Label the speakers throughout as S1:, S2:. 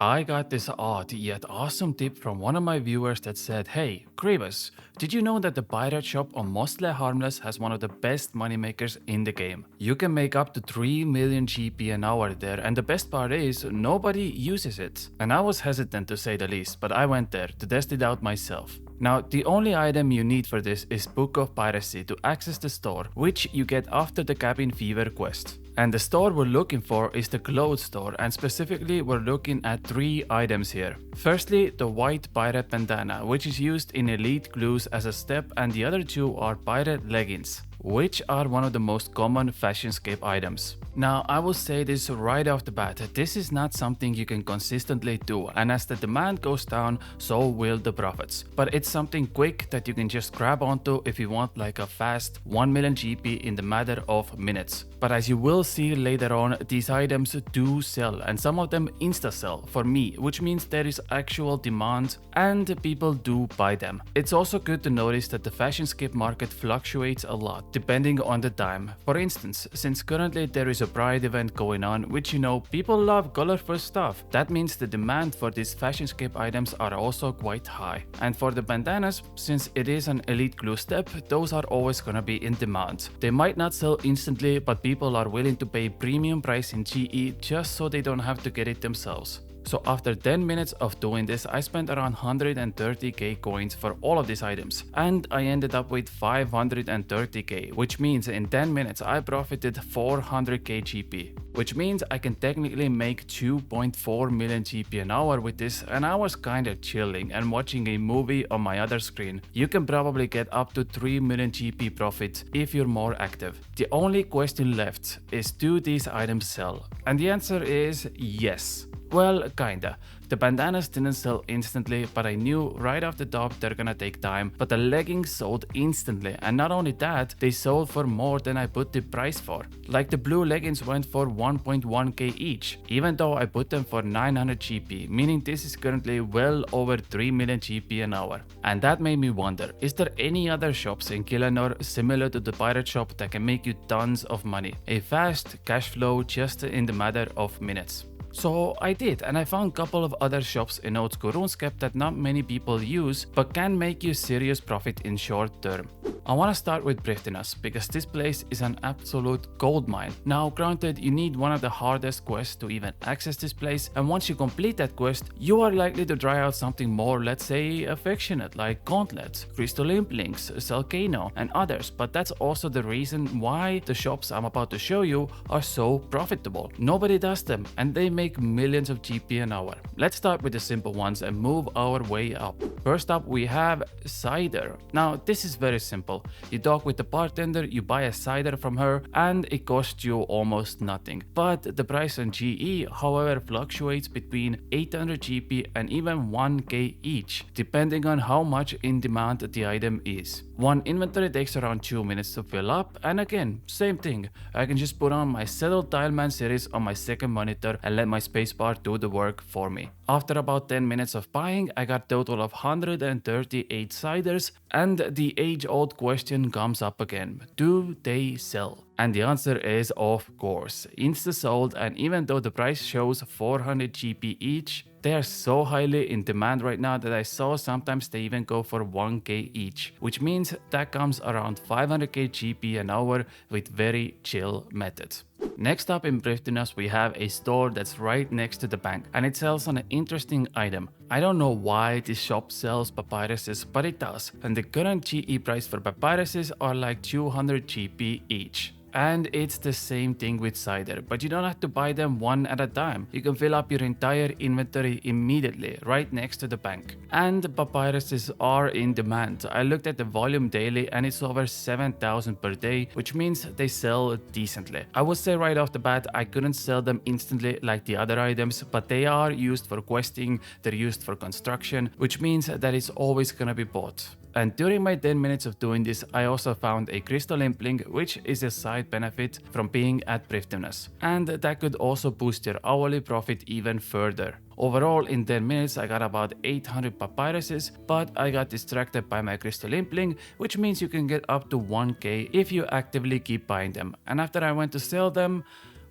S1: I got this odd yet awesome tip from one of my viewers that said, "Hey, Kriibus, did you know that the pirate shop on Mostly Harmless has one of the best moneymakers in the game? You can make up to 3 million GP an hour there, and the best part is, nobody uses it." And I was hesitant to say the least, but I went there to test it out myself. Now, the only item you need for this is Book of Piracy to access the store, which you get after the Cabin Fever quest. And the store we're looking for is the clothes store, and specifically we're looking at 3 items here. Firstly, the white pirate bandana, which is used in elite clues as a step, and the other 2 are pirate leggings, which are one of the most common fashionscape items. Now, I will say this right off the bat, this is not something you can consistently do, and as the demand goes down, so will the profits. But it's something quick that you can just grab onto if you want like a fast 1 million GP in the matter of minutes. But as you will see later on, these items do sell, and some of them insta-sell for me, which means there is actual demand and people do buy them. It's also good to notice that the fashionscape market fluctuates a lot depending on the time. For instance, since currently there is a Pride event going on, which people love colorful stuff, that means the demand for these fashionscape items are also quite high. And for the bandanas, since it is an elite clue step, those are always gonna be in demand. They might not sell instantly, but people are willing to pay premium price in GE just so they don't have to get it themselves. So after 10 minutes of doing this, I spent around 130k coins for all of these items, and I ended up with 530k, which means in 10 minutes I profited 400k GP, which means I can technically make 2.4 million GP an hour with this, and I was kinda chilling and watching a movie on my other screen. You can probably get up to 3 million GP profit if you're more active. The only question left is, do these items sell? And the answer is yes. Well, kinda. The bandanas didn't sell instantly, but I knew right off the top they're gonna take time. But the leggings sold instantly, and not only that, they sold for more than I put the price for. Like the blue leggings went for 1.1k each, even though I put them for 900 GP, meaning this is currently well over 3 million GP an hour. And that made me wonder, is there any other shops in Killanor similar to the pirate shop that can make you tons of money? A fast cash flow just in the matter of minutes. So I did, and I found a couple of other shops in Old School RuneScape that not many people use, but can make you serious profit in short term. I want to start with Prettiness, because this place is an absolute goldmine. Now granted, you need one of the hardest quests to even access this place, and once you complete that quest, you are likely to try out something more, let's say, affectionate, like Gauntlet, Crystal Implings, Salcano, and others, but that's also the reason why the shops I'm about to show you are so profitable. Nobody does them, and they make millions of GP an hour. Let's start with the simple ones and move our way up. First up we have Cider. Now this is very simple. You talk with the bartender, you buy a cider from her, and it costs you almost nothing. But the price on GE, however, fluctuates between 800 GP and even 1k each, depending on how much in demand the item is. One inventory takes around 2 minutes to fill up, and again, same thing. I can just put on my Settled Tileman series on my second monitor and let my spacebar do the work for me. After about 10 minutes of buying, I got a total of 138 ciders, and the age-old question comes up again. Do they sell? And the answer is of course. Insta sold, and even though the price shows 400 GP each, they are so highly in demand right now that I saw sometimes they even go for 1k each, which means that comes around 500k GP an hour with very chill methods. Next up in Prettiness we have a store that's right next to the bank, and it sells an interesting item. I don't know why this shop sells papyruses, but it does, and the current GE price for papyruses are like 200 GP each. And it's the same thing with cider, but you don't have to buy them one at a time. You can fill up your entire inventory immediately right next to the bank. And papyruses are in demand. I looked at the volume daily and it's over 7,000 per day, which means they sell decently. I would say right off the bat I couldn't sell them instantly like the other items, but they are used for questing, they're used for construction, which means that it's always gonna be bought. And during my 10 minutes of doing this, I also found a Crystal Impling, which is a side benefit from being at Prettiness, and that could also boost your hourly profit even further. Overall, in 10 minutes I got about 800 papyruses, but I got distracted by my Crystal Impling, which means you can get up to 1k if you actively keep buying them. And after I went to sell them,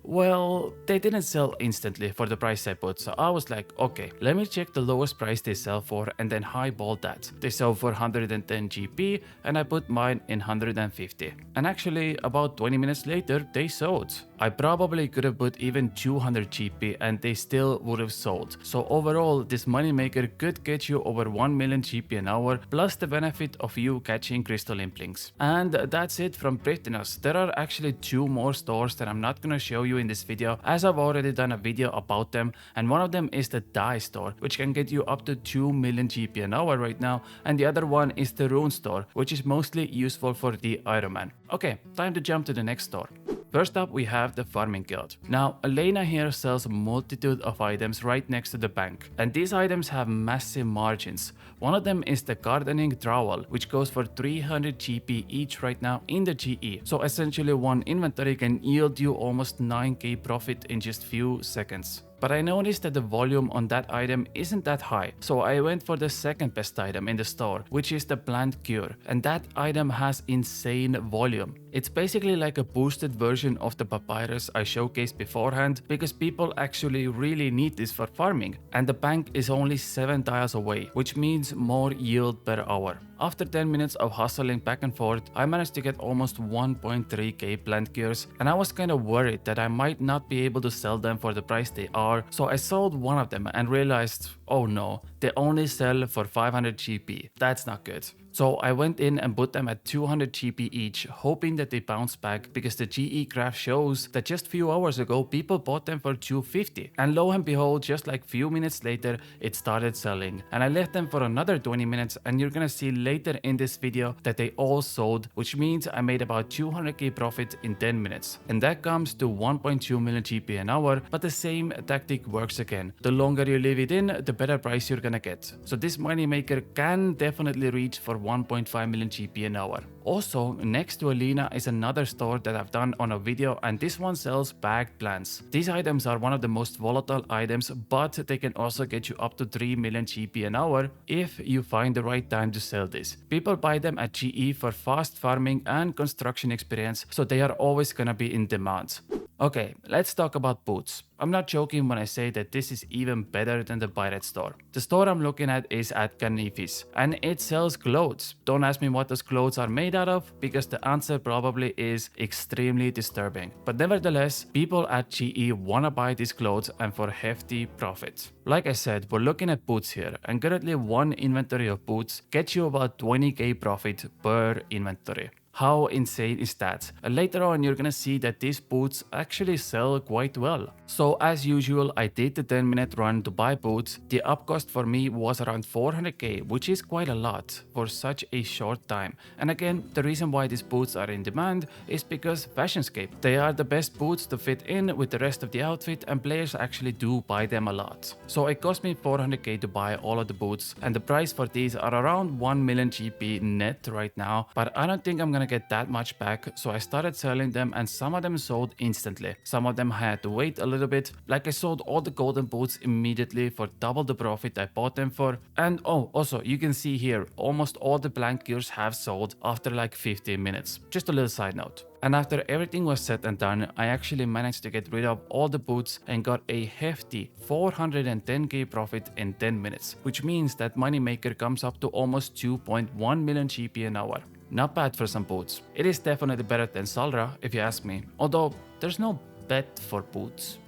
S1: Well, they didn't sell instantly for the price I put, so I was like, okay, let me check the lowest price they sell for and then highball that. They sell for 110 GP and I put mine in 150. And actually, about 20 minutes later, they sold. I probably could have put even 200 GP and they still would have sold. So overall, this moneymaker could get you over 1 million GP an hour, plus the benefit of you catching crystal implings. And that's it from Prettiness. There are actually 2 more stores that I'm not gonna show you in this video, as I've already done a video about them, and one of them is the Dye store, which can get you up to 2 million GP an hour right now, and the other one is the Rune store, which is mostly useful for the Ironman. Okay, time to jump to the next store. First up, we have the Farming Guild. Now, Elena here sells a multitude of items right next to the bank, and these items have massive margins. One of them is the Gardening Trowel, which goes for 300 GP each right now in the GE. So essentially one inventory can yield you almost 9k profit in just few seconds. But I noticed that the volume on that item isn't that high, so I went for the second best item in the store, which is the Plant Cure, and that item has insane volume. It's basically like a boosted version of the papyrus I showcased beforehand, because people actually really need this for farming, and the bank is only 7 tiles away, which means more yield per hour. After 10 minutes of hustling back and forth, I managed to get almost 1.3k plant cures, and I was kinda worried that I might not be able to sell them for the price they are, so I sold one of them and realized, oh no, they only sell for 500 GP. That's not good. So I went in and put them at 200 GP each, hoping that they bounce back, because the GE graph shows that just few hours ago people bought them for 250. And lo and behold, just like few minutes later, it started selling. And I left them for another 20 minutes, and you're gonna see later in this video that they all sold, which means I made about 200k profit in 10 minutes. And that comes to 1.2 million GP an hour, but the same tactic works again. The longer you leave it in, the better price you're gonna get. So this moneymaker can definitely reach for 1.5 million GP an hour. Also, next to Alina is another store that I've done on a video, and this one sells bagged plants. These items are one of the most volatile items, but they can also get you up to 3 million GP an hour if you find the right time to sell this. People buy them at GE for fast farming and construction experience, so they are always gonna be in demand. Okay, let's talk about boots. I'm not joking when I say that this is even better than the Pirate store. The store I'm looking at is at KriibusFC, and it sells clothes. Don't ask me what those clothes are made out of, because the answer probably is extremely disturbing. But nevertheless, people at GE wanna buy these clothes and for hefty profit. Like I said, we're looking at boots here, and currently one inventory of boots gets you about 20k profit per inventory. How insane is that? And later on you're gonna see that these boots actually sell quite well. So as usual, I did the 10-minute run to buy boots. The up cost for me was around 400k, which is quite a lot for such a short time. And again, the reason why these boots are in demand is because Fashionscape. They are the best boots to fit in with the rest of the outfit, and players actually do buy them a lot. So it cost me 400k to buy all of the boots, and the price for these are around 1 million GP net right now, but I don't think I'm gonna get that much back, so I started selling them, and some of them sold instantly. Some of them had to wait a little bit, like I sold all the golden boots immediately for double the profit I bought them for. And oh, also you can see here, almost all the blank gears have sold after like 15 minutes. Just a little side note. And after everything was said and done, I actually managed to get rid of all the boots and got a hefty 410k profit in 10 minutes, which means that moneymaker comes up to almost 2.1 million GP an hour. Not bad for some boots. It is definitely better than Salra, if you ask me, although there's no bet for boots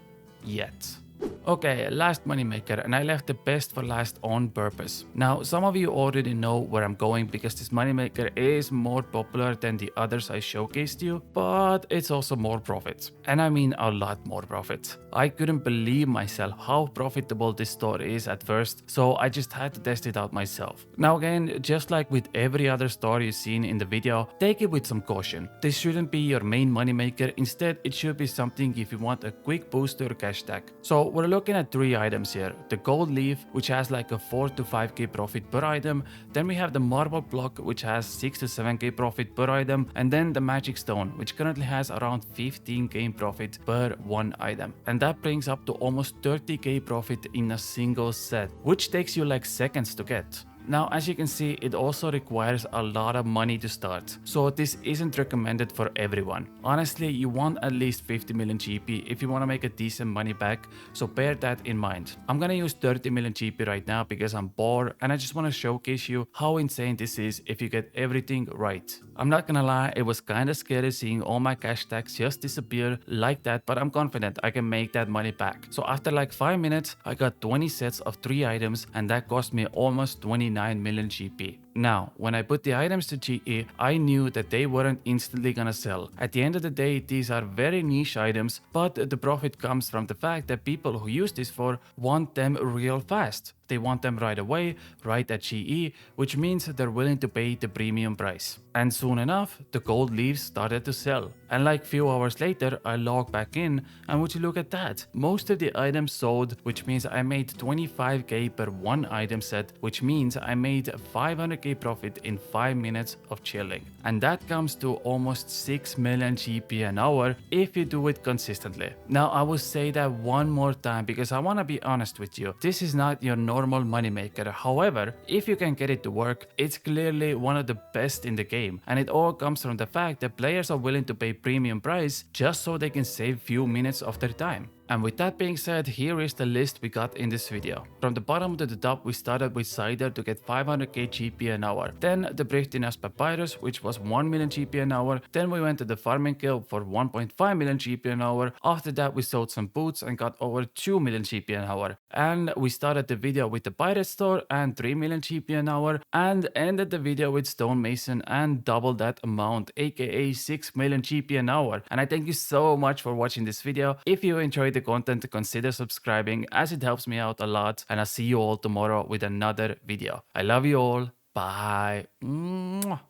S1: yet. Okay, last moneymaker, and I left the best for last on purpose. Now, some of you already know where I'm going, because this moneymaker is more popular than the others I showcased you, but it's also more profit. And I mean a lot more profit. I couldn't believe myself how profitable this store is at first, so I just had to test it out myself. Now again, just like with every other store you've seen in the video, take it with some caution. This shouldn't be your main moneymaker, instead it should be something if you want a quick boost to your cash stack. So we're looking at 3 items here. The gold leaf, which has like a 4 to 5k profit per item. Then we have the marble block, which has 6 to 7k profit per item. And then the magic stone, which currently has around 15k profit per one item. And that brings up to almost 30k profit in a single set, which takes you like seconds to get. Now, as you can see, it also requires a lot of money to start, so this isn't recommended for everyone. Honestly, you want at least 50 million GP if you want to make a decent money back, so bear that in mind. I'm gonna use 30 million GP right now because I'm bored and I just want to showcase you how insane this is if you get everything right. I'm not gonna lie, it was kinda scary seeing all my cash stacks just disappear like that, but I'm confident I can make that money back. So after like 5 minutes, I got 20 sets of 3 items and that cost me almost 29 million GP. Now, when I put the items to GE, I knew that they weren't instantly gonna sell. At the end of the day, these are very niche items, but the profit comes from the fact that people who use this for want them real fast. They want them right away, right at GE, which means they're willing to pay the premium price. And soon enough, the gold leaves started to sell. And like few hours later, I logged back in, and would you look at that? Most of the items sold, which means I made 25k per one item set, which means I made 500k profit in 5 minutes of chilling. And that comes to almost 6 million GP an hour if you do it consistently. Now I will say that one more time because I want to be honest with you. This is not your normal moneymaker. However, if you can get it to work, it's clearly one of the best in the game. And it all comes from the fact that players are willing to pay premium price just so they can save few minutes of their time. And with that being said, here is the list we got in this video. From the bottom to the top, we started with Cider to get 500k GP an hour. Then the Prettiness Papyrus, which was 1 million GP an hour. Then we went to the Farming Kill for 1.5 million GP an hour. After that, we sold some boots and got over 2 million GP an hour. And we started the video with the Pirate Store and 3 million GP an hour. And ended the video with Stonemason and doubled that amount, aka 6 million GP an hour. And I thank you so much for watching this video. If you enjoyed the content, consider subscribing as it helps me out a lot, and I'll see you all tomorrow with another video. I love you all. Bye. Mwah.